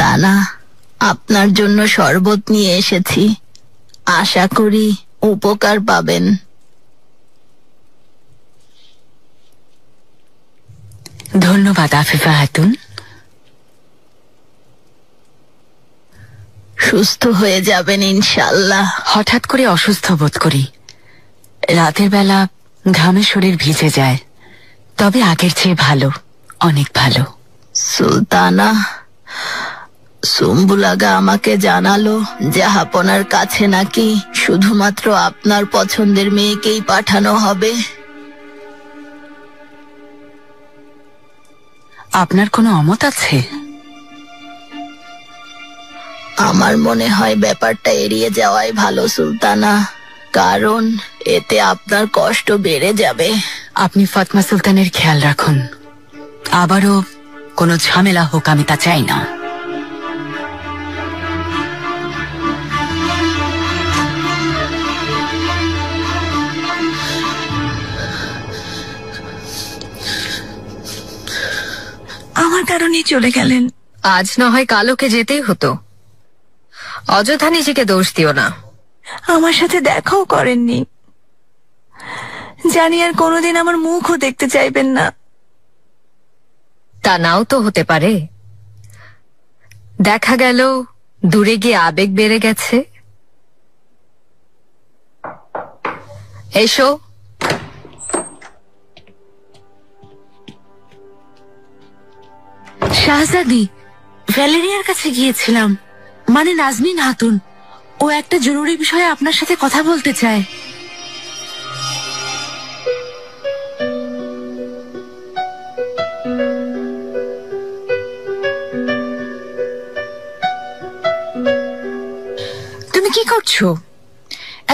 নানা, আপনার জন্য শরবত নিয়ে এসেছি, আশা করি উপকার পাবেন। ধন্যবাদ আফিফা খাতুন। সুস্থ হয়ে যাবেন ইনশাআল্লাহ। হঠাৎ করে অসুস্থ বোধ করি, রাতের বেলা ঘামে শরীর ভিজে যায়, তবে আগের চেয়ে ভালো, অনেক ভালো। সুলতানা, সুম্বুলাগা আমাকে জানালো জাহাপনার কাছে নাকি শুধুমাত্র আপনার পছন্দের মেয়েকেই পাঠানো হবে। আপনার কোনো অমত আছে? আমার মনে হয় ব্যাপারটা এড়িয়ে যাওয়াই ভালো সুলতানা, কারণ এতে আপনার কষ্ট বেড়ে যাবে। আপনি ফাতমা সুলতানের খেয়াল রাখুন, আবারও কোনো ঝামেলা হোক আমি তা চাই না। আমার কারণেই চলে গেলেন। আজ না হয় কালোকে যেতেই হতো, অযথা নিজেকে দোষ দিও না। আমার সাথে দেখাও করেননি, জানি আর কোনোদিন আমার মুখও দেখতে চাইবেন না। তা নাও তো হতে পারে, দেখা গেল দূরে গিয়ে আবেগ বেড়ে গেছে। এসো। শাহজাদি, ভ্যালেরিয়ার কাছে গিয়েছিলাম, মানে নাজনীন খাতুন। ও একটা জরুরি বিষয়ে আপনার সাথে কথা বলতে চায়। তুমি কি করছো?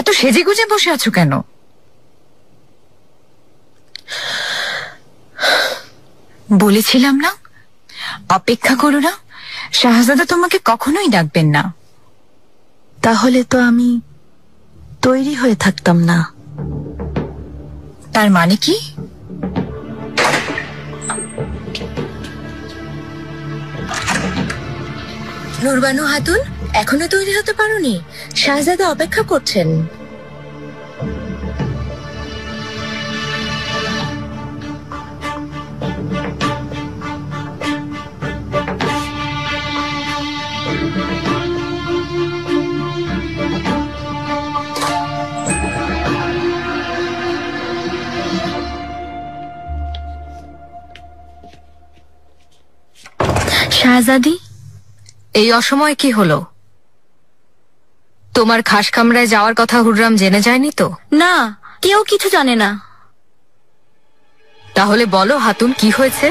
এত সেজে গুজে বসে আছো কেন? বলেছিলাম না অপেক্ষা করো না, শাহজাদা তোমাকে কখনোই ডাকবেন না। তাহলে তো আমি তৈরি হয়ে থাকতাম না। তার মানে কি? নুরবানু খাতুন, এখনো তৈরি হতে পারোনি? শাহজাদা অপেক্ষা করছেন। শাহজাদি, এই অসময়ে কি হলো? তোমার খাস কামরায় যাওয়ার কথা হুররাম জেনে যায়নি তো? না, কেউ কিছু জানে না। তাহলে বলো হাতুন, কি হয়েছে?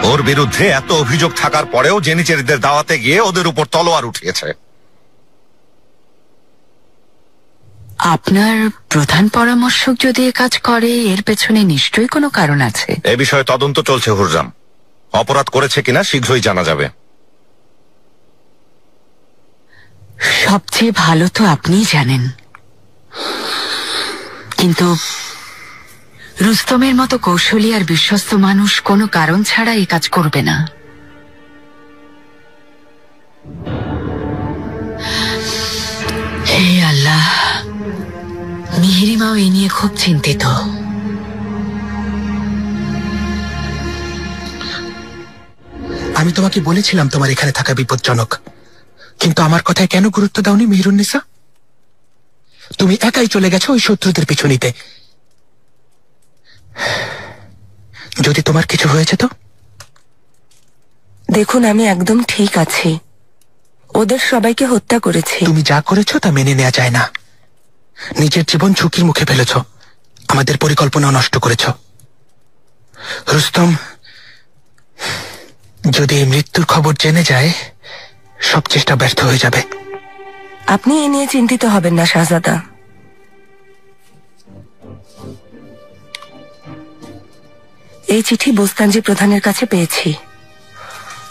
ওর বিরুদ্ধে এত অভিযোগ থাকার পরেও জেনিচেরিদের দাওয়াতে গিয়ে ওদের উপর তলোয়ার উঠিয়েছে। আপনার প্রধান পরামর্শক যদি এ কাজ করে, এর পেছনে নিশ্চয়ই কোনো কারণ আছে। এ বিষয়ে তদন্ত চলছে হুররাম, অপরাধ করেছে কিনা শীঘ্রই জানা যাবে। সবচেয়ে ভালো তো আপনিই জানেন, কিন্তু রুস্তমের মতো কৌশলী আর বিশ্বস্ত মানুষ কোনো কারণ ছাড়া এই কাজ করবে না। হে আল্লাহ, মিহিরিমাও এ নিয়ে খুব চিন্তিত। আমি তোমাকে বলেছিলাম তোমার এখানে থাকা বিপজ্জনক, কিন্তু আমার কথায় কেন গুরুত্ব দাওনি মেহেরুন্নিসা? তুমি একাই চলে গেছো ওই শত্রুদের পিছু নিতে। যদি তোমার কিছু হয়েছে তো? দেখুন, আমি একদম ঠিক আছি। ওদের সবাইকে হত্যা করেছি। তুমি যা করেছো তা মেনে নেওয়া যায় না। নিজের জীবন ঝুঁকির মুখে ফেলেছ, আমাদের পরিকল্পনা নষ্ট করেছ। রুস্তম যদি এই মৃত্যুর খবর জেনে যায়, সব চেষ্টা ব্যর্থ হয়ে যাবে। আপনি এ নিয়ে চিন্তিত হবেন না শাহজাদা। এই চিঠি বোস্তানজি প্রধানের কাছে পেয়েছি।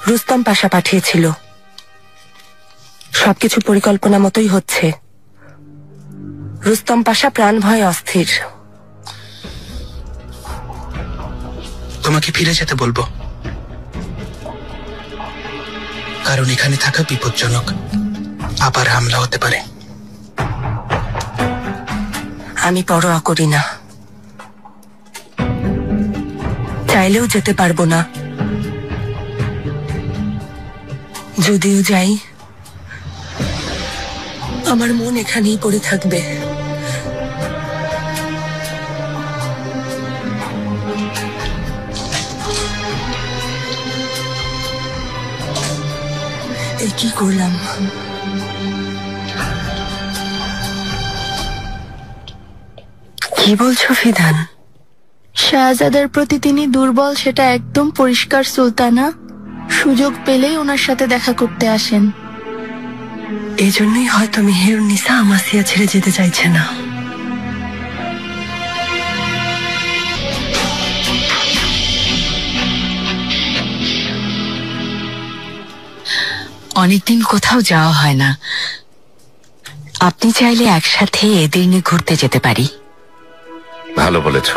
রুস্তম পাশা পাঠিয়েছিল। সবকিছু পরিকল্পনা মতোই হচ্ছে। রুস্তম পাশা প্রাণ ভয়ে অস্থির। তোমাকে ফিরে যেতে বলবো, কারণ এখানে থাকা বিপজ্জনক। আবার হামলা হতে পারে। আমি পরোয়া করি না, চাইলেও যেতে পারবো না। যদিও যাই, আমার মন এখানেই পড়ে থাকবে। এই কি করলাম? কি বলছো ফিদান? শাহজাদার প্রতি তিনি দুর্বল সেটা একদম পরিষ্কার সুলতানা। সুযোগ পেলেই ওনার সাথে দেখা করতে আসেন। এজন্যই হয়তো মেহেরুন্নিসা আমাসিয়া ছেড়ে যেতে চাইছে না। অনেকদিন কোথাও যাওয়া হয় না, আপনি চাইলে একসাথে এদের নিয়ে ঘুরতে যেতে পারি। ভালো বলেছ,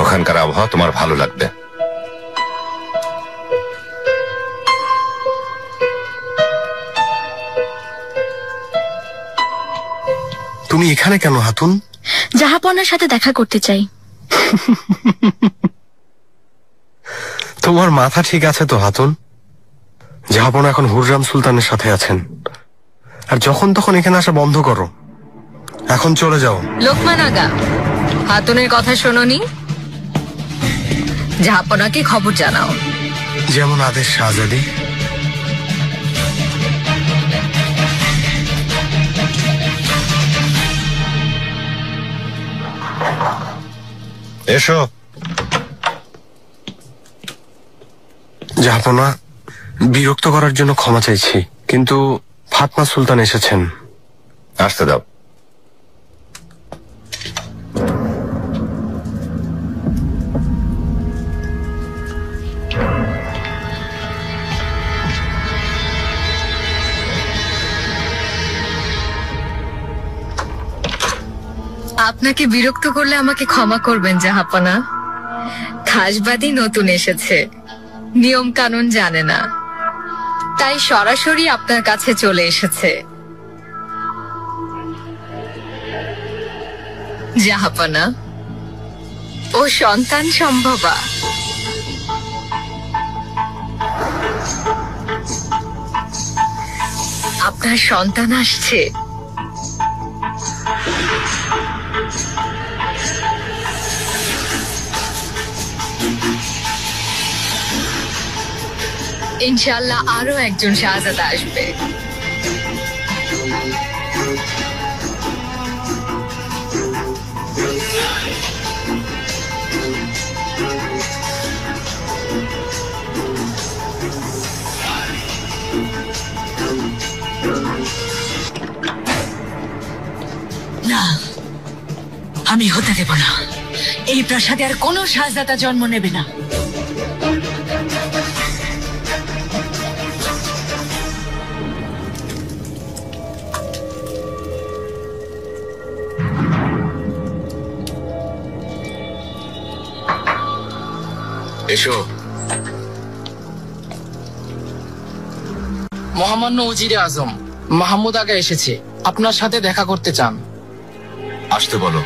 ওখানকার আবহাওয়া তোমার ভালো লাগবে। তুমি এখানে কেন হাতুন? জাহাপনার সাথে দেখা করতে চাই। তোমার মাথা ঠিক আছে তো হাতুন? জাহাপনা এখন হুররাম সুলতানের সাথে আছেন, আর যখন তখন এখানে আসা বন্ধ করো। এখন চলে যাও। লোকমান আগা, হাতুনের কথা শোনোনি? জাহাপনাকে খবর জানাও। যেমন আদেশ শাহজাদি। এসো। জাহাপনা, বিরক্ত করার জন্য ক্ষমা চাইছি, কিন্তু ফাতমা সুলতান এসেছেন। আসতে দাও। আপনাকে বিরক্ত করলে আমাকে ক্ষমা করবেন জাহাপনা। খাসবাদী নতুন এসেছে, নিয়ম কানুন জানে না, তাই সরাসরি আপনার কাছে চলে এসেছে। জাহাপনা, ও সন্তান সম্ভবা। আপনার সন্তান আসছে। ইনশাআল্লাহ আরো একজন শাহজাদা আসবে। না, আমি হতে দেব না। এই প্রাসাদে আর কোনো শাহজাদা জন্ম নেবে না। এসো। মহামান্য উজিরে আজম মাহমুদ আগা এসেছে, আপনার সাথে দেখা করতে চান। আসতে বলো।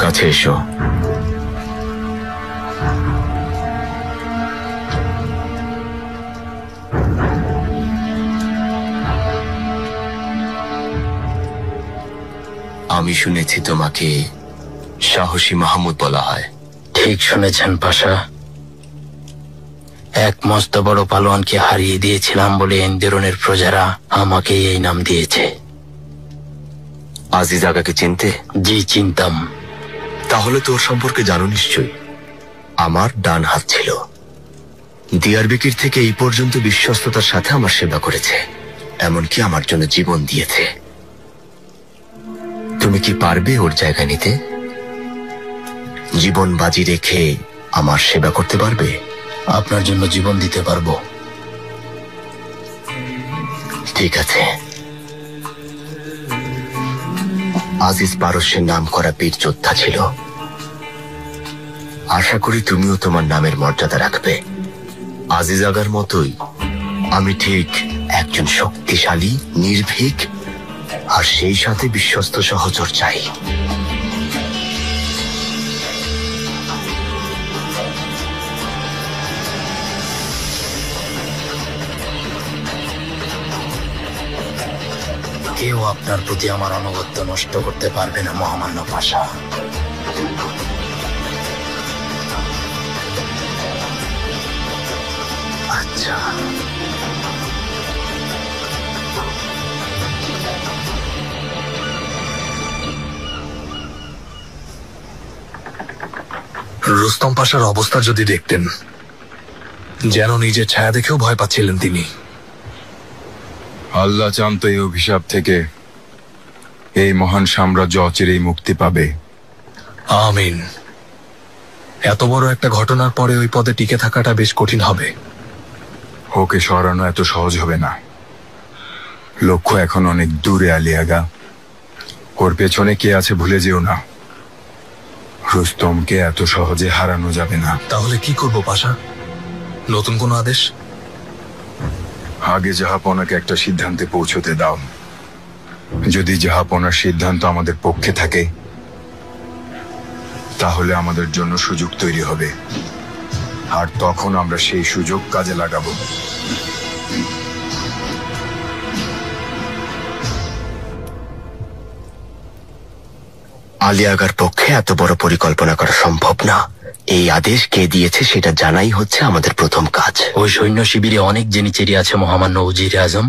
কাছে এসো। আমি শুনেছি তোমাকে সাহসী মাহমুদ বলা হয়। ঠিক শুনেছেন পাশা। এক মস্ত বড় পালোয়ানকে হারিয়ে দিয়েছিলাম বলে এন্দেরনের প্রজারা আমাকে এই নাম দিয়েছে। আজিজ আগাকে চিনতে? জি, চিনতাম। তাহলে তোর সম্পর্কে জানো নিশ্চয়ই। আমার ডান হাত ছিল। দিয়ারবিকির থেকে এই পর্যন্ত বিশ্বস্ততার সাথে আমার সেবা করেছে, এমনকি আমার জন্য জীবন দিয়েছে। তুমি কি পারবে ওর জায়গা নিতে? জীবন বাজি রেখে আমার সেবা করতে পারবে? আপনার জন্য জীবন দিতে পারবো। ঠিক আছে। আজিজ পারস্যের নাম করা বীর যোদ্ধা ছিল। আশা করি তুমিও তোমার নামের মর্যাদা রাখবে। আজিজ আগার মতোই আমি ঠিক একজন শক্তিশালী, নির্ভীক আর সেই সাথে বিশ্বস্ত সহচর চাই। কেউ আপনার প্রতি আমার আনুগত্য নষ্ট করতে পারবে না মহামান্য পাশা। আচ্ছা, রুস্তম পাশার অবস্থা যদি দেখতেন, যেন নিজের ছায়া দেখেও ভয় পাচ্ছিলেন তিনি। আল্লাহ চান তো এই অভিশাপ থেকে এই মহান সাম্রাজ্য অচিরেই মুক্তি পাবে। আমিন। এত বড় একটা ঘটনার পরে ওই পদে টিকে থাকাটা বেশ কঠিন হবে। ওকে সরানো এত সহজ হবে না। লক্ষ্য এখন অনেক দূরে আলিয়াগা। ওর পেছনে কে আছে ভুলে যেও না। রুস্তমকে এত সহজে হারানো যাবে না। তাহলে কি করব পাশা? নতুন কোনো আদেশ? আগে জাহাপনাকে একটা সিদ্ধান্তে পৌঁছতে দাও। যদি জাহাপনার সিদ্ধান্ত আমাদের পক্ষে থাকে, তাহলে আমাদের জন্য সুযোগ তৈরি হবে, আর তখন আমরা সেই সুযোগ কাজে লাগাবো। আলিয়াগার পক্ষে এত বড় পরিকল্পনা করা সম্ভব না। এই আদেশ কে দিয়েছে সেটা জানাই হচ্ছে আমাদের প্রথম কাজ। ওই সৈন্য শিবিরে অনেক জেনিচেরি আছে মহামান্য উজির আজম।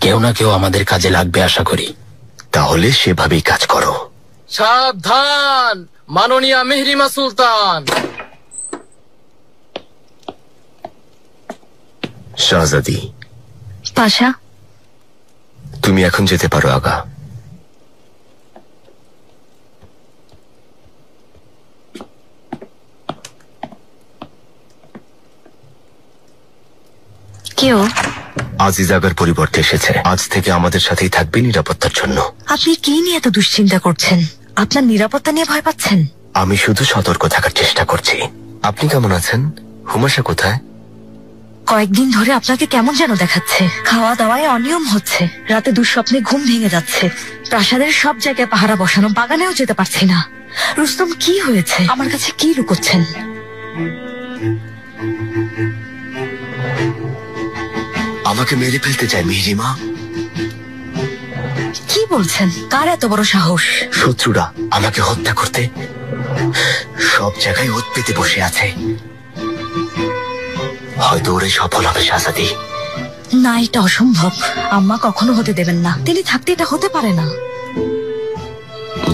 কেউ না কেউ আমাদের কাজে লাগবে আশা করি। তাহলে সেভাবেই কাজ করো। সাবধান মাননীয়া মেহরিমা সুলতান। শাহজাদি পাশা, তুমি এখন যেতে পারো আগা। কেউ আজিজ আগার পরিবর্তে এসেছে। আজ থেকে আমাদের সাথেই থাকবে নিরাপত্তার জন্য। আপনি কি নিয়ে এত দুশ্চিন্তা করছেন? আপনার নিরাপত্তা নিয়ে ভয় পাচ্ছেন? আমি শুধু সতর্ক থাকার চেষ্টা করছি। আপনি কেমন আছেন? হুমাশা কোথায়? কয়েকদিন ধরে আপনাকে কেমন যেন দেখাচ্ছে। খাওয়া দাওয়ায় অনিয়ম হচ্ছে, রাতে দুঃস্বপ্নে ঘুম ভেঙে যাচ্ছে। প্রাসাদের সব জায়গায় পাহারা বসানো, বাগানেও যেতে পারছি না। রুস্তম, কি হয়েছে? আমার কাছে কি লুকোচ্ছেন? আমাকে মেরে ফেলতে চায় মেহরিমা। কি বলছেন? কার এত বড় সাহস? শত্রুরা আমাকে হত্যা করতে সব জায়গায় ওত পেতে বসে আছে। হয়তো ওরে সফল হবে শাহজাদি। না, এটা অসম্ভব। আম্মা কখনো হতে দেবেন না। তিনি থাকতে এটা হতে পারে না।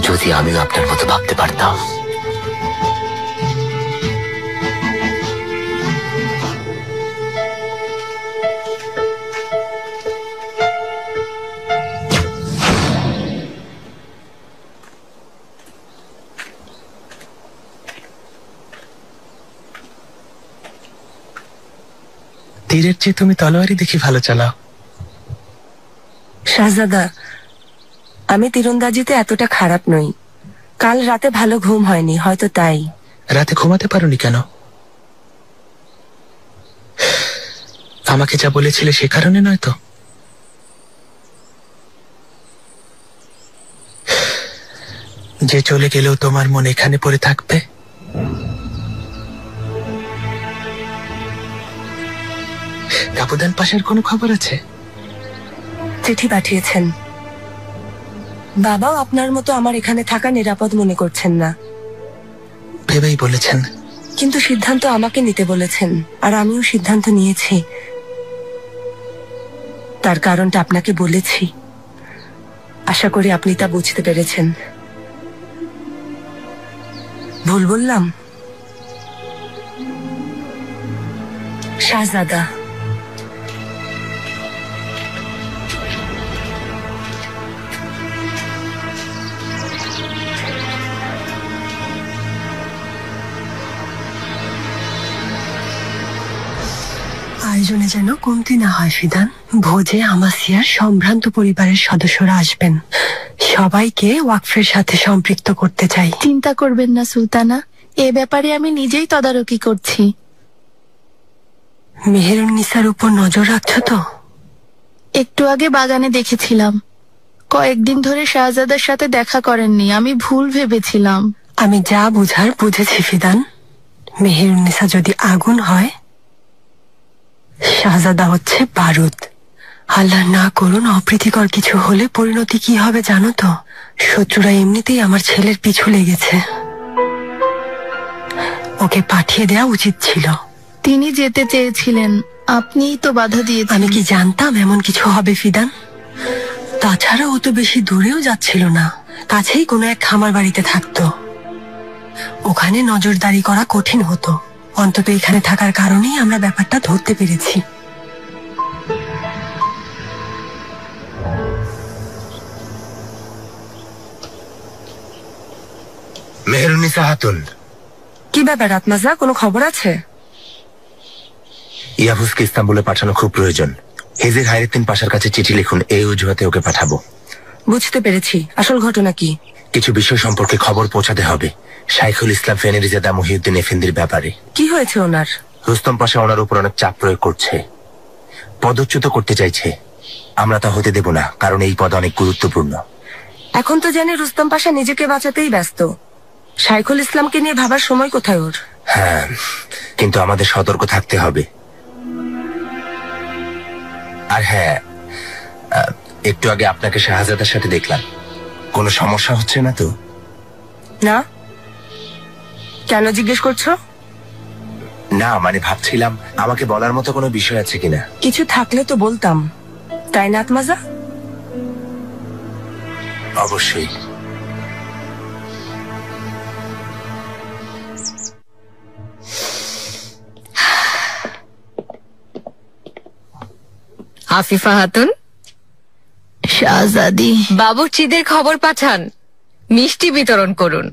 যদি আমিও আপনার মতো ভাবতে পারতাম। তীরের চেয়ে তুমি তলোয়ারি দেখি ভালো চালাও। শাহজাদা, আমি তীরন্দাজিতে এতটা খারাপ নই। কাল রাতে ভালো ঘুম হয়নি, হয়তো তাই। রাতে ঘুমাতে পারোনি কেন? আমাকে যা বলেছিলে সে কারণে নয় তো? যে চলে গেলেও তোমার মন এখানে পড়ে থাকবে। কাপুদান পাশের কোনো খবর আছে? চিঠি পাঠিয়েছেন। বাবাও আপনার মতো আমার এখানে থাকা নিরাপদ মনে করছেন না। ভেবেই বলেছেন। কিন্তু সিদ্ধান্ত আমাকে নিতে বলেছেন, আর আমিও সিদ্ধান্ত নিয়েছি। তার কারণটা আপনাকে বলেছি। আশা করি আপনি তা বুঝতে পেরেছেন। ভুল বললাম? শাহজাদা, আয়োজনে যেন কমতি না হয় ফিদান। ভোজে আমাসিয়ার সম্ভ্রান্ত পরিবারের সদস্যরা আসবেন। সবাইকে ওয়াকফের সাথে সম্পৃক্ত করতে চাই। চিন্তা করবেন না সুলতানা, এ ব্যাপারে আমি নিজেই তদারকি করছি। মেহেরুন্নিসার উপর নজর রাখছো তো? একটু আগে বাগানে দেখেছিলাম। কয়েকদিন ধরে শাহজাদার সাথে দেখা করেননি, আমি ভুল ভেবেছিলাম। আমি যা বুঝার বুঝেছি ফিদান। মেহেরুন্নিসা যদি আগুন হয়, শাহজাদা হচ্ছে বারুদ। আল্লাহ না করুন অপ্রীতিকর কিছু হলে পরিণতি কি হবে জানো তো? শত্রুরা এমনিতেই আমার ছেলের পিছু লেগেছে। ওকে পাঠিয়ে দেওয়া উচিত ছিল। তিনি যেতে চেয়েছিলেন, আপনিই তো বাধা দিয়েছেন। আমি কি জানতাম এমন কিছু হবে ফিদান? তাছাড়া ও তো বেশি দূরেও যাচ্ছিল না, কাছেই কোনো এক খামার বাড়িতে থাকতো। ওখানে নজরদারি করা কঠিন হতো। অন্তত এখানে থাকার কারণেই আমরা ব্যাপারটা ধরতে পেরেছি। মেহেরুন্নিসা খাতুন, কি ব্যাপার আতমাজা, কোনো খবর আছে? ইয়াফুসকে ইস্তাম্বুলে পাঠানো খুব প্রয়োজন। হিজির হাইরুদ্দিন পাশার কাছে চিঠি লিখুন, এই অজুহাতে ওকে পাঠাবো। বুঝতে পেরেছি, আসল ঘটনা কি? কিছু বিষয় সম্পর্কে খবর পৌঁছাতে হবে। শাইখুল ইসলাম ফেনেরিজাদা মহিউদ্দিন এফেন্দির ব্যাপারে। কি হয়েছে ওনার? রুস্তম পাশা ওনার উপর অনেক চাপ প্রয়োগ করছে, পদচ্যুত করতে চাইছে। আমরা তা হতে দেব না, কারণ এই পদ অনেক গুরুত্বপূর্ণ। এখন তো জানি রুস্তম পাশা নিজেকে বাঁচাতেই ব্যস্ত। শাইখুল ইসলামকে নিয়ে ভাবার সময় কোথায় ওর? হ্যাঁ, কিন্তু আমাদের সতর্ক থাকতে হবে। আর হ্যাঁ, একটু আগে আপনাকে শাহজাদার সাথে দেখলাম। কোনো সমস্যা হচ্ছে না তো? না। কেন জিজ্ঞেস করছো? না, মানে ভাবছিলাম আমাকে বলার মতো কোনো বিষয় আছে কিনা। কিছু থাকলে তো বলতাম, তাই না আতমাজা? অবশ্যই। আফিফা খাতুন, শাহজাদি, বাবুর্চিদের খবর পাঠান, মিষ্টি বিতরণ করুন,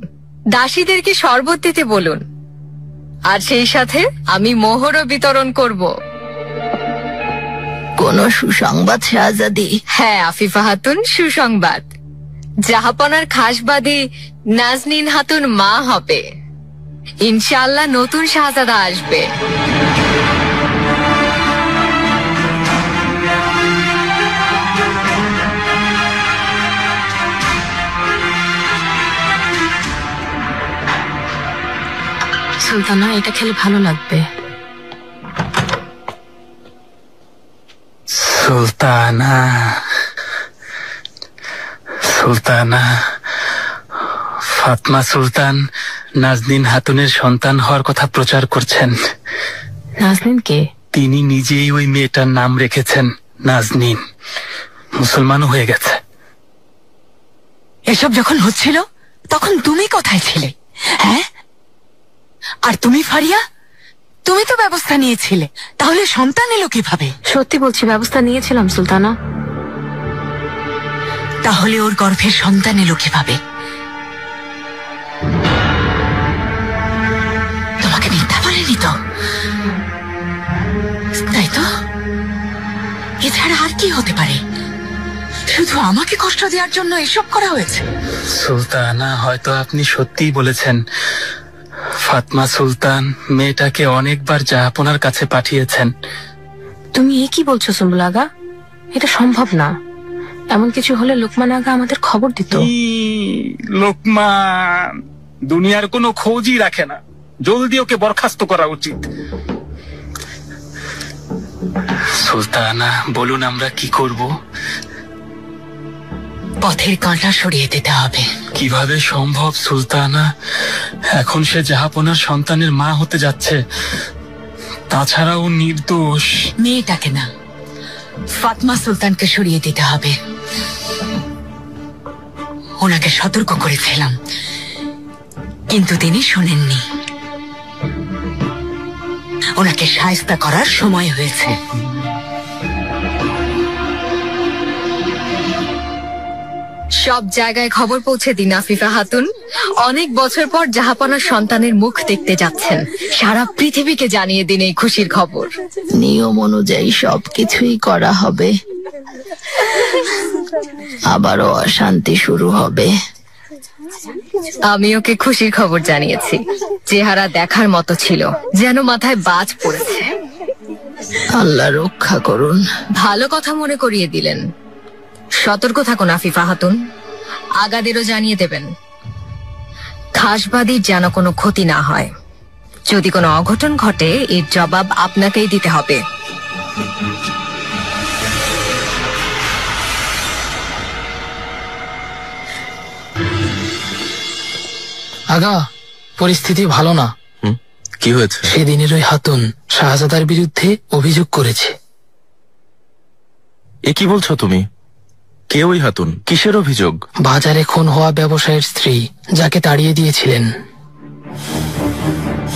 দাসীদেরকে শরবত দিতে বলুন, আর সেই সাথে আমি মোহরও বিতরণ করব। কোনো সুসংবাদ শাহজাদি? হ্যাঁ আফিফা খাতুন, সুসংবাদ। জাহাপনার খাসবাদী নাজনীন খাতুন মা হবে। ইনশাআল্লাহ নতুন শাহজাদা আসবে। সুলতানা, এটা খেলে ভালো লাগবে। সুলতানা, সুলতানা, ফাতমা সুলতান নাজনীন খাতুনের সন্তান হওয়ার কথা প্রচার করছেন। নাজনীন কে? তিনি নিজেই ওই মেয়েটার নাম রেখেছেন নাজনীন। মুসলমানও হয়ে গেছে। এসব যখন হচ্ছিল তখন তুমি কোথায় ছিলে? হ্যাঁ, আর তুমি ফারিয়া, তুমি তো ব্যবস্থা নিয়েছিলে, তাহলে সন্তান এলো কিভাবে? সত্যি বলছি, ব্যবস্থা নিয়েছিলাম সুলতানা। তাহলে ওর গর্ভের সন্তান এলো কিভাবে? তোমাকে মিথ্যা বলেনি তো, তাই তো? এছাড়া আর কি হতে পারে? শুধু আমাকে কষ্ট দেওয়ার জন্য এসব করা হয়েছে? সুলতানা, হয়তো আপনি সত্যিই বলেছেন। ফাতমা সুলতান মেয়েটাকে অনেকবার জাহাপনার কাছে পাঠিয়েছেন। তুমি এ কি বলছো সুম্বুল আগা? এটা সম্ভব না। এমন কিছু হলে লোকমান আগা আমাদের খবর দিত। লোকমান দুনিয়ার কোনো খোঁজই রাখে না। জলদি ওকে বরখাস্ত করা উচিত। সুলতানা, বলুন আমরা কি করব? পথের কাঁটা সরিয়ে দিতে হবে। কিভাবে সম্ভব সুলতানা? এখন সে জাহাপনার সন্তানের মা হতে যাচ্ছে। তাছাড়াও নির্দোষ। মেয়েটাকে না, ফাতমা সুলতানকে সরিয়ে দিতে হবে। ওনাকে সতর্ক করেছিলাম, কিন্তু তিনি শোনেননি। ওনাকে শায়েস্তা করার সময় হয়েছে। সব জায়গায় খবর পৌঁছে দিন আফিফা খাতুন। অনেক বছর পর জাহাপনার সন্তানের মুখ দেখতে যাচ্ছেন। সারা পৃথিবীকে জানিয়ে দিন এই খুশির খবর। নিয়ম অনুযায়ী সবকিছুই করা হবে, আবারও অশান্তি শুরু হবে। আমি ওকে খুশির খবর জানিয়েছি। চেহারা দেখার মতো ছিল, যেন মাথায় বাজ পড়েছে। আল্লাহ রক্ষা করুন। ভালো কথা মনে করিয়ে দিলেন। সতর্ক থাকুন আফিফা খাতুন, আগাদেরও জানিয়ে দেবেন খাসবাদীর যেন কোনো ক্ষতি না হয়। যদি কোনো অঘটন ঘটে এর জবাব আপনাকেই দিতে হবে। আগা, পরিস্থিতি ভালো না। কি হয়েছে? সেদিনের ওই হাতুন শাহজাদার বিরুদ্ধে অভিযোগ করেছে। এ কি বলছো তুমি? কে ওই হাতুন? কিসের অভিযোগ? বাজারে খুন হওয়া ব্যবসায়ীর স্ত্রী, যাকে তাড়িয়ে দিয়েছিলেন।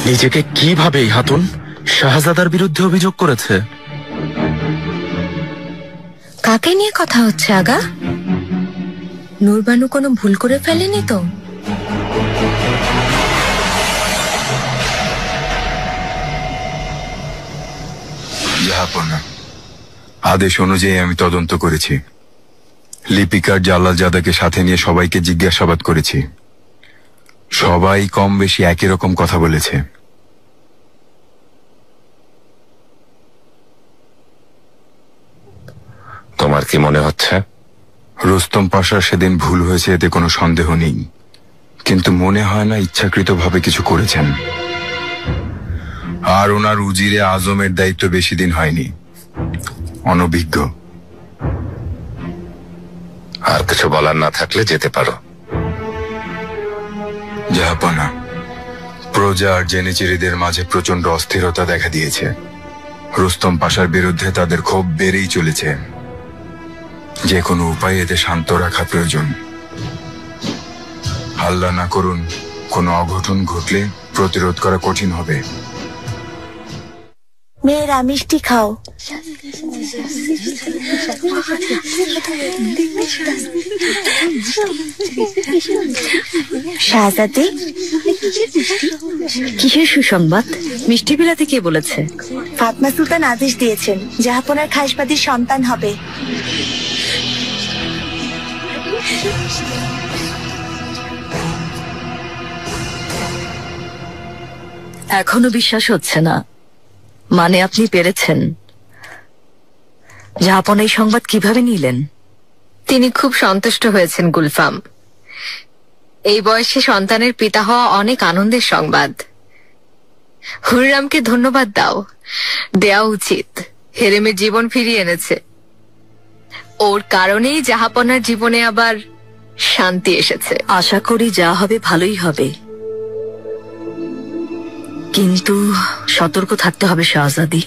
নিজেকে কিভাবে এই হাতুন শাহজাদার বিরুদ্ধে অভিযোগ করেছে? কাকে নিয়ে কথা হচ্ছে আগা? নূরবানু কোনো ভুল করে ফেলেনি তো? জাহাপনা, আদেশ অনুযায়ী আমি তদন্ত করেছি। লিপিকার জালালজাদাকে সাথে নিয়ে সবাইকে জিজ্ঞাসাবাদ করেছি। সবাই কম বেশি একই রকম কথা বলেছে। তোমার কি মনে হচ্ছে? রুস্তম পাশার সেদিন ভুল হয়েছে, এতে কোনো সন্দেহ নেই, কিন্তু মনে হয় না ইচ্ছাকৃতভাবে কিছু করেছেন। আর ওনার উজিরে আজমের দায়িত্ব বেশি দিন হয়নি, অনভিজ্ঞ। আর কিছু বলার না থাকলে যেতে পারো। জাহাপনা, প্রজা আর জেনেচিরিদের মাঝে প্রচন্ড অস্থিরতা দেখা দিয়েছে। রুস্তম পাশার বিরুদ্ধে তাদের ক্ষোভ বেড়েই চলেছে। যে কোনো উপায়ে এতে শান্ত রাখা প্রয়োজন। আল্লাহ না করুন কোনো অঘটন ঘটলে প্রতিরোধ করা কঠিন হবে। মেয়েরা মিষ্টি খাও। শাহজাদি, কিসের সুসংবাদ? মিষ্টি বিলাতে কে বলেছে? ফাতমা সুলতান আদেশ দিয়েছেন, জাহাপনার খাসবাদীর সন্তান হবে। এখনো বিশ্বাস হচ্ছে না? মানে আপনি পেরেছেন? জাহাপনা এই সংবাদ কিভাবে নিলেন? তিনি খুব সন্তুষ্ট হয়েছেন গুলফাম। এই বয়সে সন্তানের পিতা হওয়া অনেক আনন্দের সংবাদ। হুররামকে ধন্যবাদ দাও, দেওয়া উচিত। হেরেমের জীবন ফিরিয়ে এনেছে। ওর কারণেই জাহাপনার জীবনে আবার শান্তি এসেছে। আশা করি যা হবে ভালোই হবে, কিন্তু সতর্ক থাকতে হবে শাহজাদি।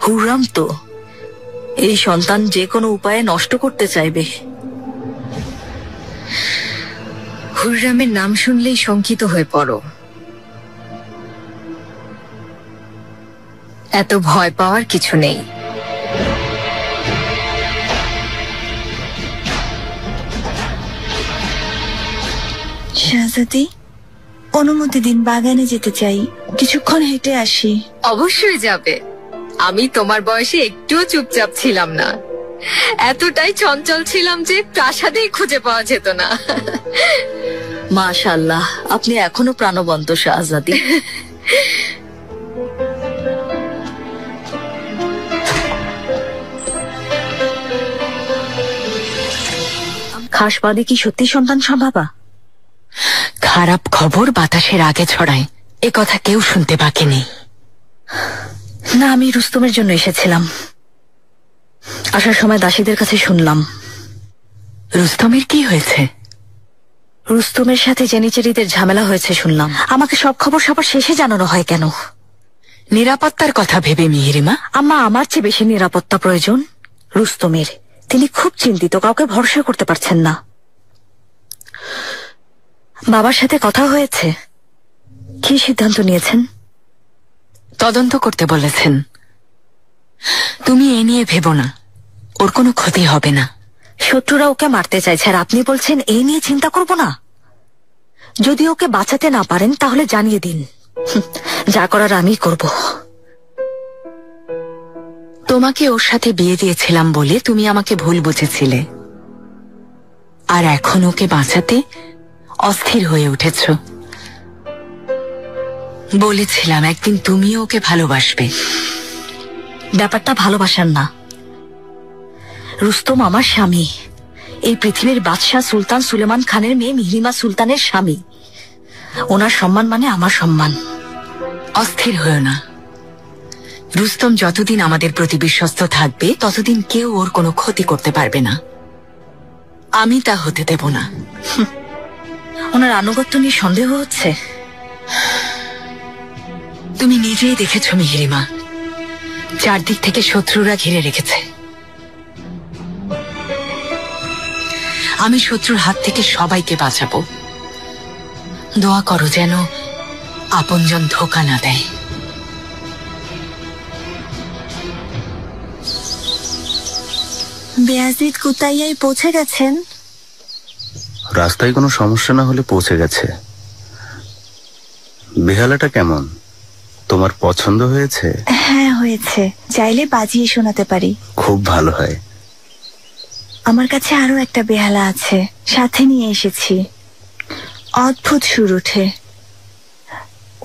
হুররাম তো এই সন্তান যে কোনো উপায়ে নষ্ট করতে চাইবে। হুররামের নাম শুনলেই শঙ্কিত হয়ে পড়ো। এত ভয় পাওয়ার কিছু নেই। শাহজাদি, অনুমতি দিন, বাগানে যেতে চাই, কিছুক্ষণ হেঁটে আসি। অবশ্যই যাবে। আমি তোমার বয়সে একটুও চুপচাপ ছিলাম না। এতটাই চঞ্চল ছিলাম যে প্রাসাদেই খুঁজে পাওয়া যেত না। মাশাআল্লাহ, আপনি এখনো প্রাণবন্ত শাহজাদি। খাসবাদী কি সত্যি সন্তান সম্ভাবা? খারাপ খবর বাতাসের আগে ছড়ায়, এ কথা কেউ শুনতে বাকি নেই। না, আমি রুস্তমের জন্য এসেছিলাম। আসার সময় দাসীদের কাছে শুনলাম। রুস্তমের কি হয়েছে? রুস্তমের সাথে জেনিচেরিদের ঝামেলা হয়েছে শুনলাম। আমাকে সব খবর সবার শেষে জানানো হয় কেন? নিরাপত্তার কথা ভেবে মিহিরিমা। আম্মা, আমার চেয়ে বেশি নিরাপত্তা প্রয়োজন রুস্তমের। তিনি খুব চিন্তিত, কাউকে ভরসা করতে পারছেন না। বাবার সাথে কথা হয়েছে? কি সিদ্ধান্ত নিয়েছেন? তদন্ত করতে বলেছেন। তুমি এ নিয়ে ভেবো না, ওর কোনো ক্ষতি হবে না। শত্রুরা ওকে মারতে চাইছে আর আপনি বলছেন এই নিয়ে চিন্তা করব না? যদি ওকে বাঁচাতে না পারেন তাহলে জানিয়ে দিন, যা করার আমি করব। তোমাকে ওর সাথে বিয়ে দিয়েছিলাম বলে তুমি আমাকে ভুল বুঝেছিলে, আর এখন ওকে বাঁচাতে অস্থির হয়ে উঠেছ। বলেছিলাম একদিন তুমিও ওকে ভালোবাসবে। ব্যাপারটা ভালোবাসার না, রুস্তম আমার স্বামী, এই পৃথিবীর বাদশাহ সুলতান সুলেমান খানের মেয়ে মিহরিমা সুলতানের স্বামী। ওনার সম্মান মানে আমার সম্মান। অস্থির হয়েও না, রুস্তম যতদিন আমাদের প্রতি বিশ্বস্ত থাকবে ততদিন কেউ ওর কোনো ক্ষতি করতে পারবে না। আমি তা হতে দেব না। ওনার আনুগত্য নিয়ে সন্দেহ হচ্ছে? তুমি নিজেই দেখেছ মিহরিমা, চারদিক থেকে শত্রুরা ঘিরে রেখেছে। আমি শত্রুর হাত থেকে সবাইকে বাঁচাবো। দোয়া করো যেন আপনজন ধোঁকা না দেয়। বেয়াজিদ কুতাইয়ায় পৌঁছে গেছেন? রাস্তায় কোনো সমস্যা না হলে পৌঁছে গেছে। বেহালাটা কেমন, তোমার পছন্দ হয়েছে? হ্যাঁ হয়েছে, চাইলে বাজিয়ে শোনাতে পারি। খুব ভালো হয়। আমার কাছে আরো একটা বেহালা আছে, সাথে নিয়ে এসেছি। অদ্ভুত সুর ওঠে,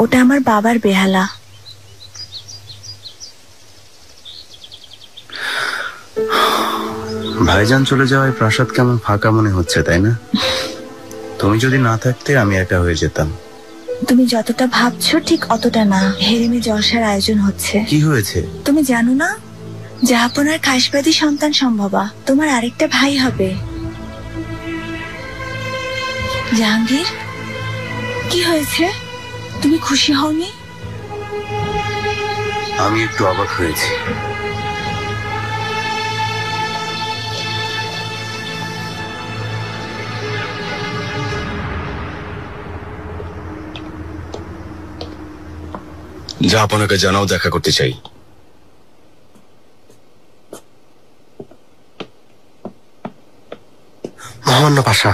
ওটা আমার বাবার বেহালা। ভাইজান চলে যাওয়ায় প্রাসাদ কেমন ফাঁকা মনে হচ্ছে, তাই না? তুমি যদি না থাকতে আমি একা হয়ে যেতাম। তুমি যতটা ভাবছো ঠিক অতটা না। হেরেমে জলসার আয়োজন হচ্ছে। কি হয়েছে? তুমি জানো না, জাহাপনার খাসবাদী সন্তান সম্ভবা। তোমার আরেকটা ভাই হবে। জাহাঙ্গীর, কি হয়েছে? তুমি খুশি হওনি? আমি একটু অবাক হয়েছি। যা আপনাকে জানাও, দেখা করতে চাই। মহামান্য পাশা,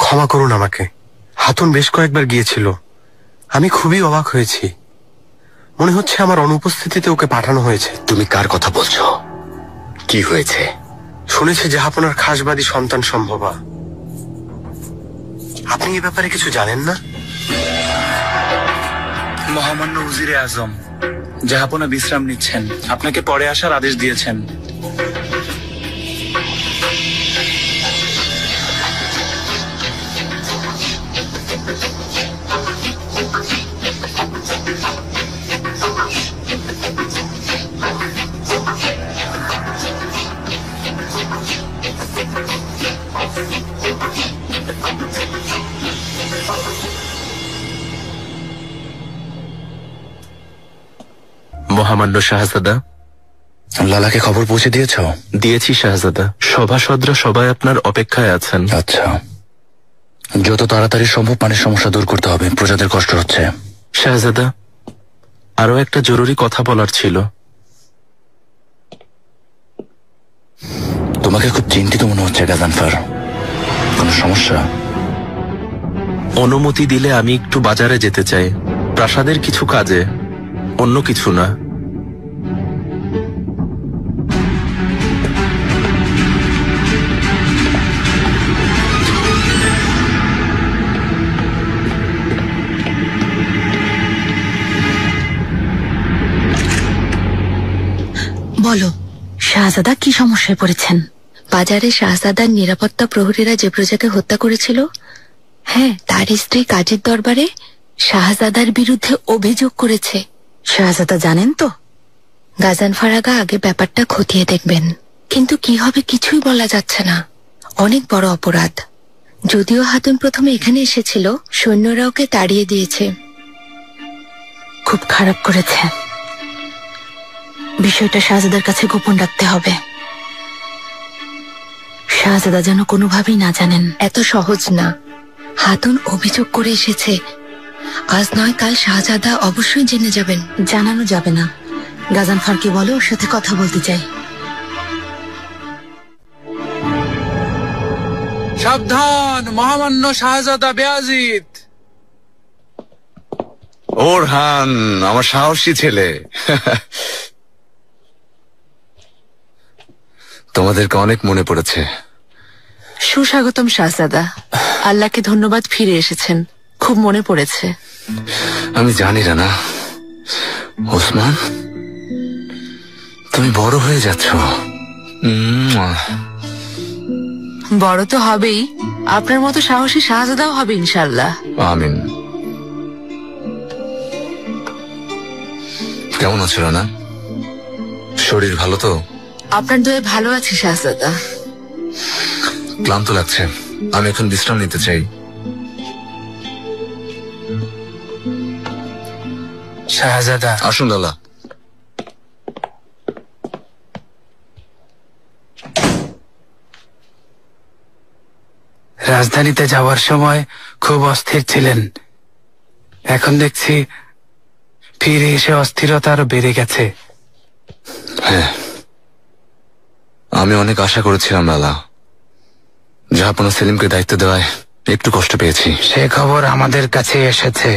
ক্ষমা করুন আমাকে। হাতুন বেশ কয়েকবার গিয়েছিল, আমি খুবই অবাক হয়েছি। মনে হচ্ছে আমার অনুপস্থিতিতে ওকে পাঠানো হয়েছে। তুমি কার কথা বলছো? কি হয়েছে? শুনেছি জাহাপনার খাসবাদী সন্তান সম্ভবা। আপনি এ ব্যাপারে কিছু জানেন না? মহামান্য উজিরে আজম, জাহাপনা বিশ্রাম নিচ্ছেন, আপনাকে পরে আসার আদেশ দিয়েছেন। মহামান্য শাহজাদা, লালাকে খবর পৌঁছে দিয়েছ? দিয়েছি শাহজাদা, সভাসদরা সবাই আপনার অপেক্ষায় আছেন। আচ্ছা, যত তাড়াতাড়ি সম্ভব পানির সমস্যা দূর করতে হবে, প্রজাদের কষ্ট হচ্ছে। শাহজাদা, আরো একটা জরুরি কথা বলার ছিল। তোমাকে খুব চিন্তিত মনে হচ্ছে গাজানফার, কোনো সমস্যা? অনুমতি দিলে আমি একটু বাজারে যেতে চাই, প্রাসাদের কিছু কাজে, অন্য কিছু না। বলো শাহজাদা, কি সমস্যায় পড়েছেন? বাজারে শাহজাদার নিরাপত্তা প্রহরীরা যে প্রজাকে হত্যা করেছিল, হ্যাঁ, তার স্ত্রী কাজীর দরবারে শাহজাদার বিরুদ্ধে অভিযোগ করেছে। শাহজাদা জানেন তো? গাজানফার আগা আগে ব্যাপারটা খতিয়ে দেখবেন, কিন্তু কি হবে কিছুই বলা যাচ্ছে না। অনেক বড় অপরাধ। যদিও হাতুন প্রথমে এখানে এসেছিল, সৈন্যরা ওকে তাড়িয়ে দিয়েছে। খুব খারাপ করেছে। বিষয়টা শাহজাদার কাছে গোপন রাখতে হবে। শাহজাদা যেন কোনোভাবেই না জানেন। এত সহজ না। হাতুন অভিযোগ করে এসেছে, আজ নয় কাল শাহজাদা অবশ্যই জেনে যাবেন। জানানো যাবে না। গাজানফারকে বলো ওর সাথে কথা বলতে চাই। সাবধান, মহামান্য শাহজাদা বেয়াজিদ। ওরহান, আমার সাহসী ছেলে। তোমাদেরকে অনেক মনে পড়েছে। সুস্বাগতম শাহজাদা। আল্লাহকে ধন্যবাদ, ফিরে এসেছেন। খুব মনে পড়েছে। আমি জানি রানা। ওসমান, তুমি বড় হয়ে যাচ্ছ। বড় তো হবেই, আপনার মতো সাহসী শাহজাদাও হবে ইনশাল্লাহ। আমিন। কেমন আছো রানা? শরীর ভালো তো? আপনার দয়ে ভালো আছি শাহজাদা। ক্লান্ত লাগছে, আমি এখন বিশ্রাম নিতে চাই। শাহজাদা, আসুন লালা। রাজধানীতে যাওয়ার সময় খুব অস্থির ছিলেন, এখন দেখছি ফিরে এসে অস্থিরতা আরো বেড়ে গেছে। হ্যাঁ, আমি অনেক আশা করেছিলাম লালা। জাহাপনা সেলিমকে দায়িত্ব দেওয়ায় একটু কষ্ট পেয়েছি। সে খবর আমাদের কাছে এসেছে,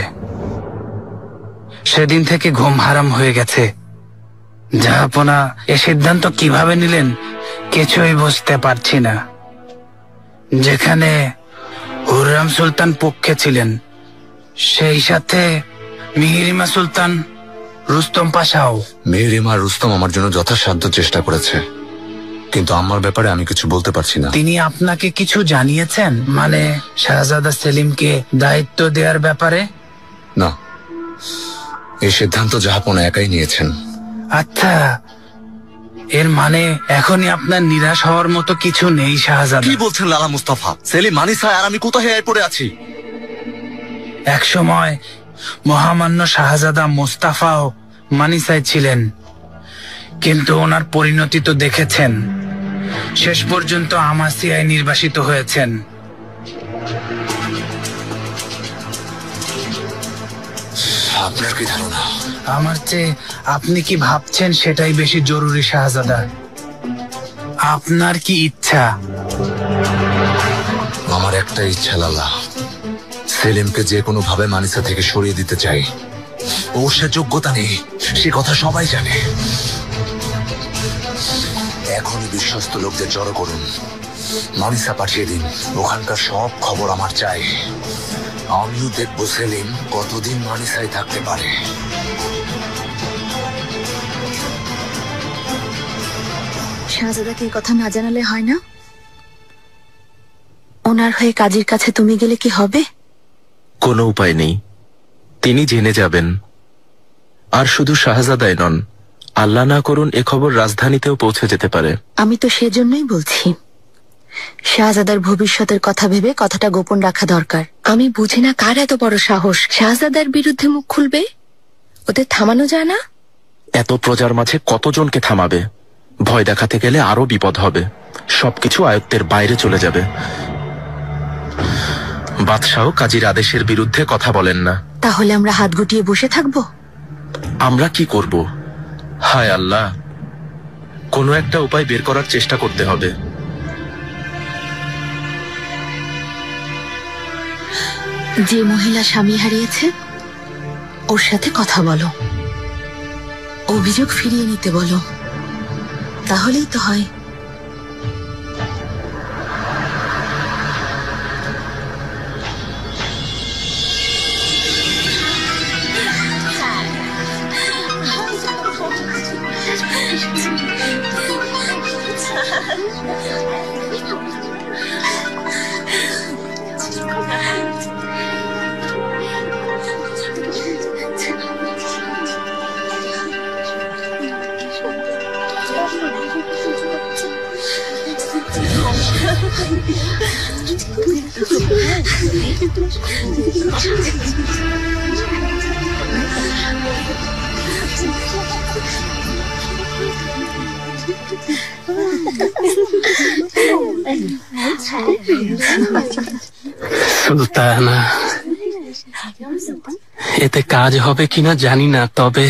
সেদিন থেকে ঘুম হারাম হয়ে গেছে। জাহাপনা এ সিদ্ধান্ত কিভাবে নিলেন কিছুই বুঝতে পারছি না। যেখানে হুররাম সুলতান পক্ষে ছিলেন, সেই সাথে মিহিরিমা সুলতান, রুস্তম পাশাও। মিহিরিমা রুস্তম আমার জন্য যথাসাধ্য চেষ্টা করেছে, কিন্তু আমার ব্যাপারে আমি কিছু বলতে পারছি না। তিনি আপনাকে কিছু জানিয়েছেন, মানে শাহজাদা সেলিমকে দায়িত্ব দেওয়ার ব্যাপারে? না, এই সিদ্ধান্ত জাহাপনা একাই নিয়েছেন। আচ্ছা, এর মানে এখনই আপনার নিরাশ হওয়ার মতো কিছু নেই শাহজাদা? কি বলছেন লালা মুস্তাফা? সেলিম, মানিসা আর আমি কোথায় পড়ে আছি? এক সময় মহামান্য শাহজাদা মুস্তাফাও মানিসায় ছিলেন, কিন্তু ওনার পরিণতি তো দেখেছেন। শেষ পর্যন্ত আমাসিয়ায় নির্বাসিত হয়েছেন। আপনার কি ধারণা? আমার চেয়ে আপনি কি ভাবছেন সেটাই বেশি জরুরি শাহজাদা। আপনার কি ইচ্ছা? আমার একটা ইচ্ছা লালা, সেলিমকে যে কোনো ভাবে মানিসা থেকে সরিয়ে দিতে চাই। ওর সে যোগ্যতা নেই, সে কথা সবাই জানে। এখনই বিশ্বস্ত লোকদের জড়ো করুন, মানিসা পাঠিয়ে দিন। ওখানকার সব খবর আমার চাই। আমিও দেখবো সেলিম কতদিন মানিসায় থাকতে পারে। শাহজাদাকে এই কথা না জানালে হয় না? ওনার হয়ে কাজীর কাছে তুমি গেলে কি হবে? কোনো উপায় নেই, তিনি জেনে যাবেন। আর শুধু শাহজাদাই নন, আল্লাহ না করুন এ খবর রাজধানীতেও পৌঁছে যেতে পারে। আমি তো সেজন্যই বলছি, শাহজাদার ভবিষ্যতের কথা ভেবে কথাটা গোপন রাখা দরকার। আমি বুঝি না কার এত বড় সাহস শাহজাদার বিরুদ্ধে মুখ খুলবে। ওদের থামানো যায় না? এত প্রজার মাঝে কতজনকে থামাবে? ভয় দেখাতে গেলে আরো বিপদ হবে, সবকিছু আয়ত্তের বাইরে চলে যাবে। বাদশাহ কাজীর আদেশের বিরুদ্ধে কথা বলেন না। তাহলে আমরা হাত গুটিয়ে বসে থাকবো? আমরা কি করব? হায় আল্লাহ, কোনো একটা উপায় বের করার চেষ্টা করতে হবে। যে মহিলা স্বামী হারিয়েছে ওর সাথে কথা বলো, অভিযোগ ফিরিয়ে নিতে বলো, তাহলেই তো হয়। সুলতানা, এতে কাজ হবে কিনা জানি না, তবে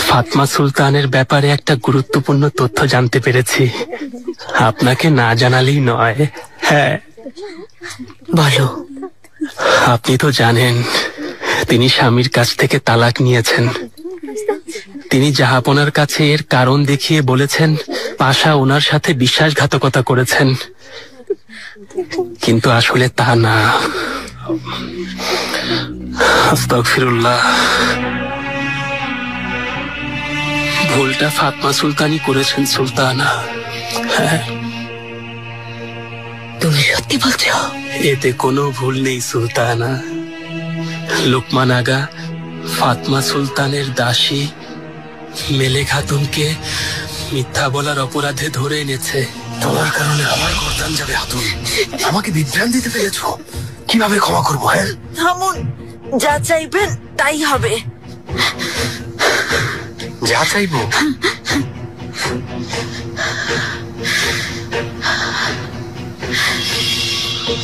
ফাতমা সুলতানের ব্যাপারে একটা গুরুত্বপূর্ণ তথ্য জানতে পেরেছি। আপনাকে না জানালেই নয়। হ্যাঁ বলো। আপনি তো জানেন তিনি স্বামীর কাছ থেকে তালাক নিয়েছেন। তিনি জাহাপনার কাছে এর কারণ দেখিয়ে বলেছেন পাশা ওনার সাথে বিশ্বাসঘাতকতা করেছেন, কিন্তু আসলে তা না। আস্তাগফিরুল্লাহ। ভুলটা ফাতমা সুলতানি করেছেন সুলতানা। হ্যাঁ, তুমি সত্যি বলছো? এতে কোনো ভুল নেই সুলতানা। লোকমান আগা ফাতমা সুলতানের দাসী মেলে খাতুনকে মিথ্যা বলার অপরাধে ধরে এনেছে। তোমার কারণে আমার গর্দান যাবে হাতুন। আমাকে বিভ্রান্তিতে ফেলেছ, কিভাবে ক্ষমা করবো? হ্যাঁ থামুন, যা চাইবেন তাই হবে। যা চাইবো?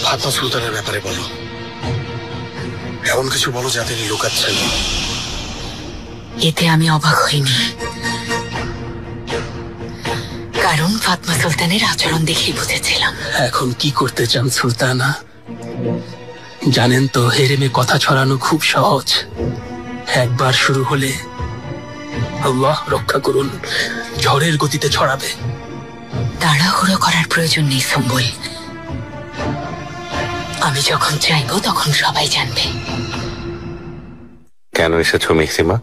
ফাতমা সুলতানের ব্যাপারে বলো, এমন কিছু বলো যা তিনি লুকাচ্ছেন। এতে আমি অবাক হইনি, কারণ ফাতমা সুলতানের আচরণ দেখেই বুঝেছিলাম। এখন কি করতে চান সুলতানা? জানেন তো হেরেমে কথা ছড়ানো খুব সহজ, একবার শুরু হলে আল্লাহ রক্ষা করুন ঝড়ের গতিতে ছড়াবে। তাড়াহুড়ো করার প্রয়োজন নেই সম্বল। আমি যখন চাইবো তখন সবাই জানবে। কেন এসেছো মেহসিমা?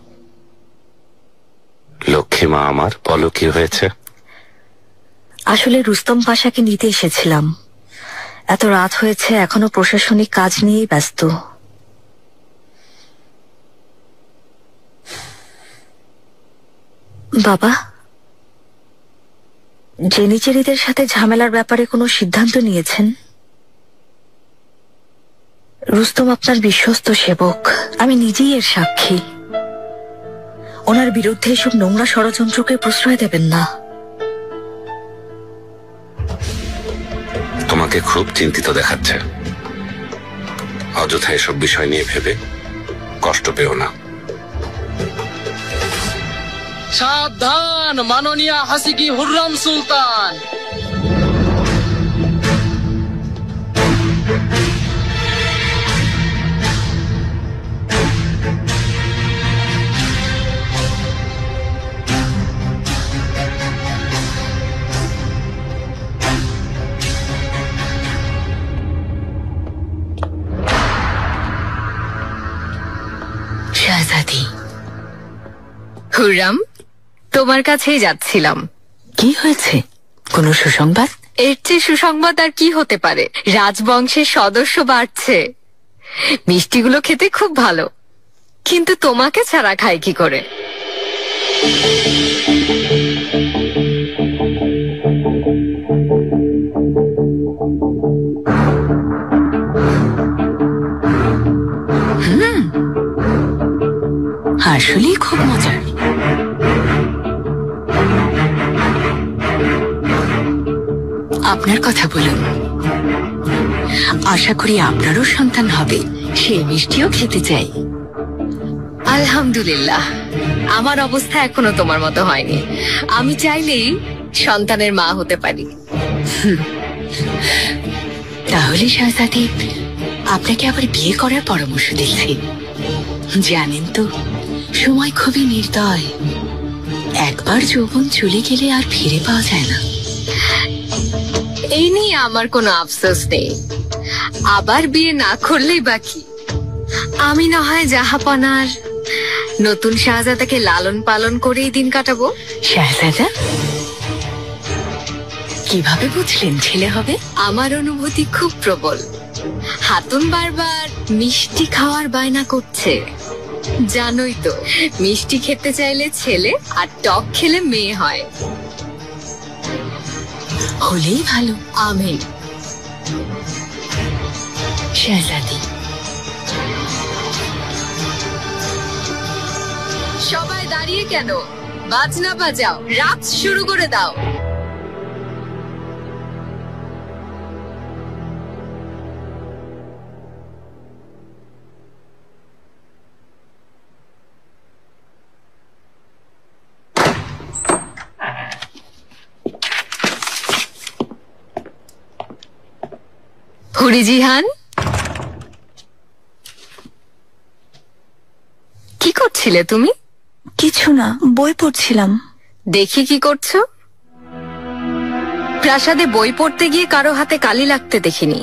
লক্ষ্মী মা আমার, বলো কি হয়েছে? আসলে রুস্তম পাশাকে নিতে এসেছিলাম। এত রাত হয়েছে, এখনো প্রশাসনিক কাজ নিয়েই ব্যস্ত। বাবা, জেনিচেরিদের সাথে ঝামেলার ব্যাপারে কোনো সিদ্ধান্ত নিয়েছেন? রুস্তম আপনার বিশ্বস্ত সেবক, আমি নিজেই এর সাক্ষী। ওনার বিরুদ্ধে এসব নোংরা ষড়যন্ত্রকে প্রশ্রয় দেবেন না। তোমাকে খুব চিন্তিত দেখাচ্ছে। অযথা এসব বিষয় নিয়ে ভেবে কষ্ট পেও না। সাবধান, মাননীয়া হাসিকি হুররাম সুলতান। শাহজাদি। হুররাম, তোমার কাছেই যাচ্ছিলাম। কি হয়েছে? কোনো সুসংবাদ? এর চেয়ে সুসংবাদ আর কি হতে পারে? রাজবংশের সদস্য বাড়ছে। মিষ্টিগুলো খেতে খুব ভালো, কিন্তু তোমাকে ছাড়া খাই কি করে? আসলেই খুব মজার। আপনার কথা বলুন। আশা করি আপনারও সন্তান হবে, সেই মিষ্টিও খেতে চাই। আলহামদুলিল্লাহ, আমার অবস্থা এখনো তোমার মতো হয়নি। আমি চাইলেই সন্তানের মা হতে পারি। তাহলে শাহজাদি, আপনাকে আবার বিয়ে করার পরামর্শ দিচ্ছি। জানেন তো, সময় খুবই নির্দয়। একবার যৌবন চলে গেলে আর ফিরে পাওয়া যায় না। এই নিয়ে আমার কোনো আফসোস নেই। আবার বিয়ে না করলেই বাকি। আমি না হয় জাহাপনার নতুন শাহজাদাকে লালন পালন করেই দিন কাটাবো। শাহজাদা? কিভাবে বুঝলেন ছেলে হবে? আমার অনুভূতি খুব প্রবল। হাতুন বারবার মিষ্টি খাওয়ার বায়না করছে। জানোই তো, মিষ্টি খেতে চাইলে ছেলে আর টক খেলে মেয়ে হয়। হলেই ভালো। আমিন। শাহজাদি। সবাই দাঁড়িয়ে কেন? বাজনা বাজাও, রাত শুরু করে দাও। বুড়িজিহান, কি করছিলে তুমি? কিছু না, বই পড়ছিলাম। দেখি কি করছো। প্রাসাদে বই পড়তে গিয়ে কারো হাতে কালি লাগতে দেখিনি।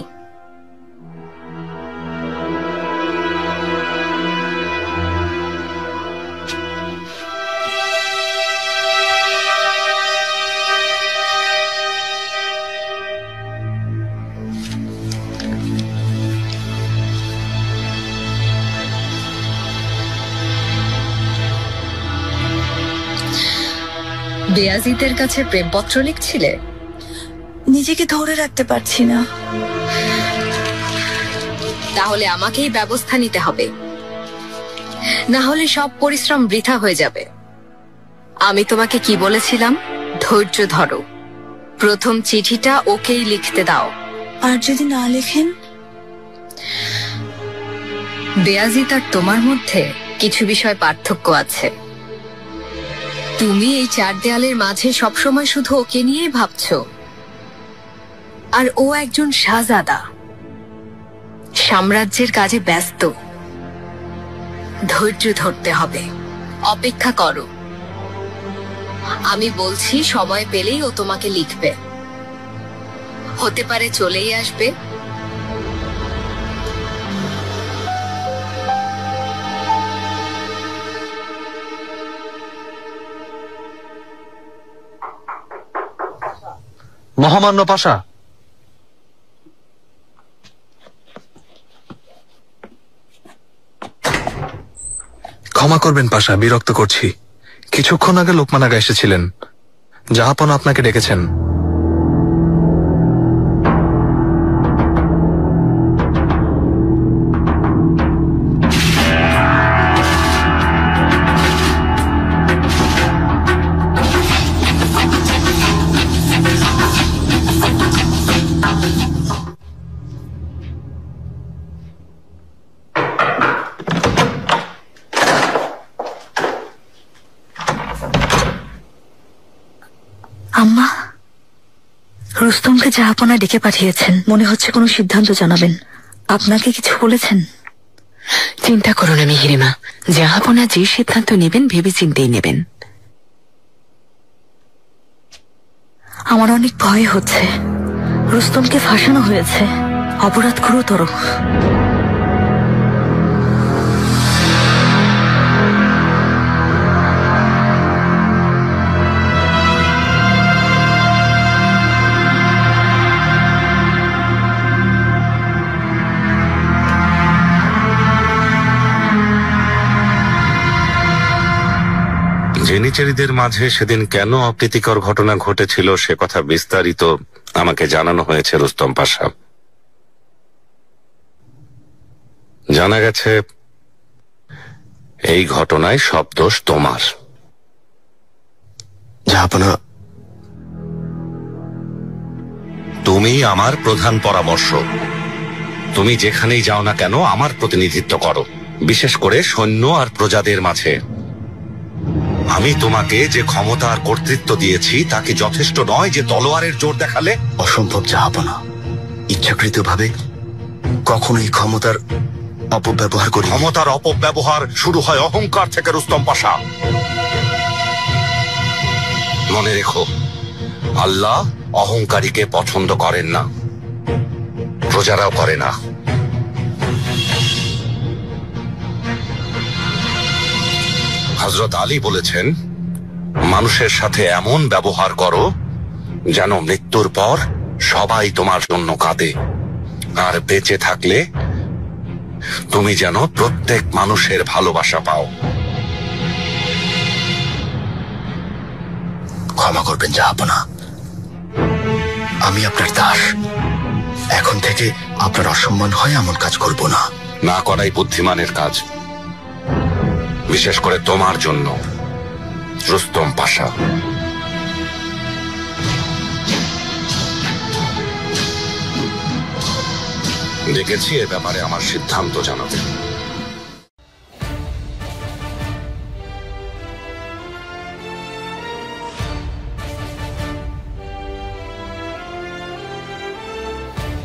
বেয়াজিদের কাছে প্রেমপত্র লিখছিলে? নিজেকে ধরে রাখতে পারছি না। তাহলে আমাকেই ব্যবস্থা নিতে হবে, না হলে সব পরিশ্রম বৃথা হয়ে যাবে। আমি তোমাকে কি বলেছিলাম? ধৈর্য ধরো, প্রথম চিঠিটা ওকেই লিখতে দাও। আর যদি না লেখেন? বেয়াজিদ আর তোমার মধ্যে কিছু বিষয় পার্থক্য আছে। তুমি এই চার দেয়ালের মাঝে সবসময় শুধু ওকে নিয়েই ভাবছো, আর ও একজন শাহজাদা, সাম্রাজ্যের কাজে ব্যস্ত। ধৈর্য ধরতে হবে, অপেক্ষা করো। আমি বলছি সময় পেলেই ও তোমাকে লিখবে, হতে পারে চলেই আসবে। মহামান্য পাশা, ক্ষমা করবেন পাশা, বিরক্ত করছি। কিছুক্ষণ আগে লোকমান আগা এসেছিলেন, জাহাপনা আপনাকে ডেকেছেন। আম্মা, রুস্তমকে জাহাপনা ডেকে পাঠিয়েছেন, মনে হচ্ছে কোনো সিদ্ধান্ত জানাবেন। আপনাকে কিছু বলেছেন? চিন্তা করো না মিহিরিমা, জাহাপনা যে সিদ্ধান্ত নেবেন ভেবে চিন্তেই নেবেন। আমার অনেক ভয় হচ্ছে। রুস্তমকে ফাঁসানো হয়েছে, অপরাধ গুরুতর। জেনিচারীদের মাঝে সেদিন কেন অপ্রীতিকর ঘটনা ঘটেছিল সে কথা বিস্তারিত আমাকে জানানো হয়েছে রুস্তম পাশা। জানা গেছে এই ঘটনায় সব দোষ তোমার। জাহাপনা, তুমি আমার প্রধান পরামর্শ। তুমি যেখানেই যাও না কেন আমার প্রতিনিধিত্ব করো, বিশেষ করে সৈন্য আর প্রজাদের মাঝে। আমি তোমাকে যে ক্ষমতা আর কর্তৃত্ব দিয়েছি তা কি যথেষ্ট নয় যে তলোয়ারের জোর দেখালে? অসম্ভব জাহাপনা, ইচ্ছাকৃতভাবে কখনোই ক্ষমতার অপব্যবহার করি। ক্ষমতার অপব্যবহার শুরু হয় অহংকার থেকে রুস্তম পাশা। মনে রেখো, আল্লাহ অহংকারীকে পছন্দ করেন না, প্রজারাও করে না। হযরত আলী বলেছেন, মানুষের সাথে এমন ব্যবহার করো যেন মৃত্যুর পর সবাই তোমার জন্য কাঁদে, আর বেঁচে থাকলে তুমি যেন প্রত্যেক মানুষের ভালোবাসা পাও। ক্ষমা করবেন জাহাপনা, আমি আপনার দাস। এখন থেকে আপনার অসম্মান হয় এমন কাজ করব না। না করাই বুদ্ধিমানের কাজ, বিশেষ করে তোমার জন্য রুস্তম পাশা। দেখেছি এ ব্যাপারে আমার সিদ্ধান্ত জানাবে।